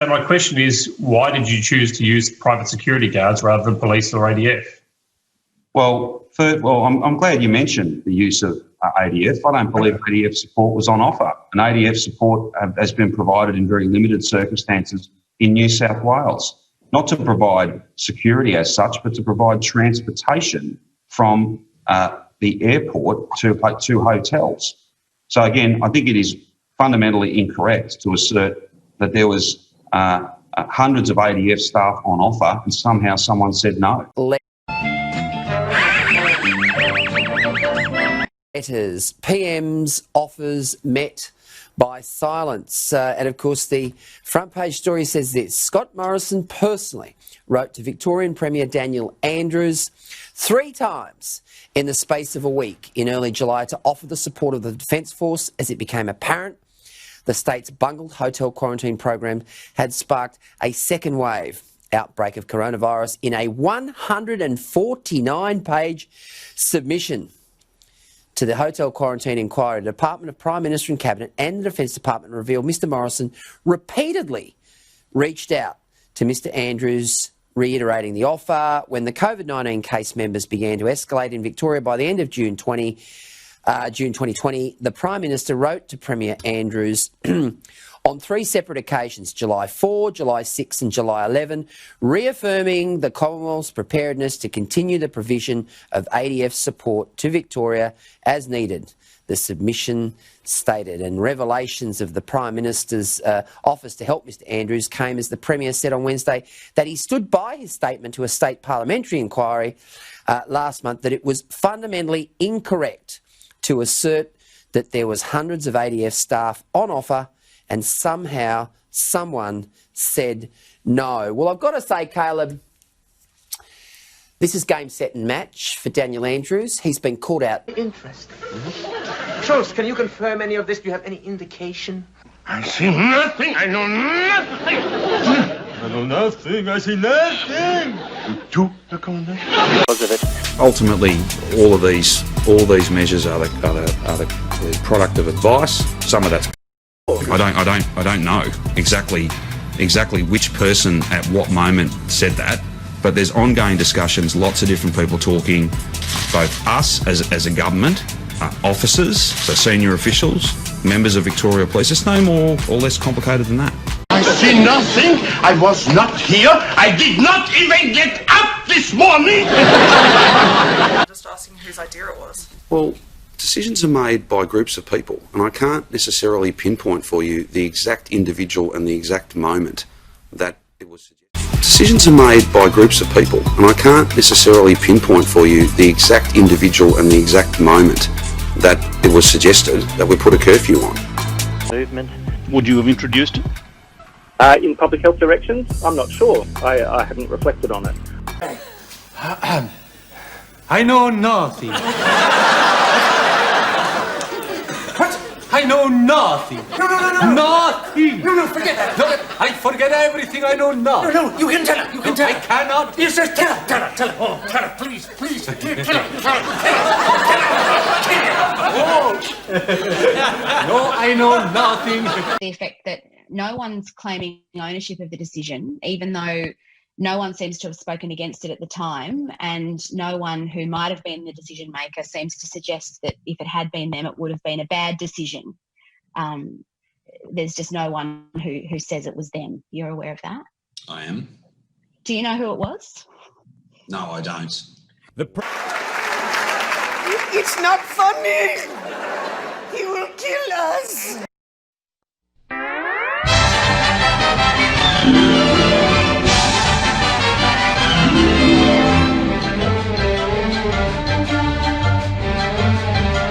And my question is, why did you choose to use private security guards rather than police or ADF? Well, I'm glad you mentioned the use of ADF. I don't believe ADF support was on offer. And ADF support has been provided in very limited circumstances in New South Wales, not to provide security as such, but to provide transportation from the airport to hotels. So again, I think it is fundamentally incorrect to assert that there was hundreds of ADF staff on offer and somehow someone said no. Letters, PM's offers met by silence. And of course, the front page story says this: Scott Morrison personally wrote to Victorian Premier Daniel Andrews 3 times in the space of a week in early July to offer the support of the Defence Force as it became apparent the state's bungled hotel quarantine program had sparked a second wave outbreak of coronavirus in a 149-page submission to the Hotel Quarantine Inquiry. The Department of Prime Minister and Cabinet and the Defence Department revealed Mr Morrison repeatedly reached out to Mr Andrews, reiterating the offer. When the COVID-19 case members began to escalate in Victoria by the end of June 2020, the Prime Minister wrote to Premier Andrews on 3 separate occasions, July 4, July 6 and July 11, reaffirming the Commonwealth's preparedness to continue the provision of ADF support to Victoria as needed, the submission stated. And revelations of the Prime Minister's office to help Mr Andrews came as the Premier said on Wednesday that he stood by his statement to a state parliamentary inquiry last month that it was fundamentally incorrect to assert that there was hundreds of ADF staff on offer and somehow someone said no. Well, I've got to say, Caleb, this is game, set and match for Daniel Andrews. He's been called out. Interesting. Schultz, can you confirm any of this? Do you have any indication? I see nothing. I know nothing. I know nothing. I see nothing. You took the commandant. Ultimately, all these measures are the product of advice. Some of that's I don't know exactly which person at what moment said that, but there's ongoing discussions, lots of different people talking, both us as a government, officers, so senior officials, members of Victoria Police. It's no more or less complicated than that. I see nothing. I was not here. I did not even get up this morning. Just asking whose idea it was. Well, decisions are made by groups of people, and I can't necessarily pinpoint for you the exact individual and the exact moment that it was suggested. Decisions are made by groups of people, and I can't necessarily pinpoint for you the exact individual and the exact moment that it was suggested that we put a curfew on. Movement. Would you have introduced it? In public health directions? I'm not sure. I haven't reflected on it. I know nothing. I know nothing. No. Nothing. No, forget that. No, I forget everything. I know nothing. No, you can tell her. You can tell her. I cannot. Yes, tell her. Oh, tell her, please. Tell her. No, I know nothing. The effect that no one's claiming ownership of the decision, even though no one seems to have spoken against it at the time, and no one who might have been the decision maker seems to suggest that if it had been them, it would have been a bad decision. There's just no one who says it was them. You're aware of that? I am. Do you know who it was? No, I don't. It's not funny.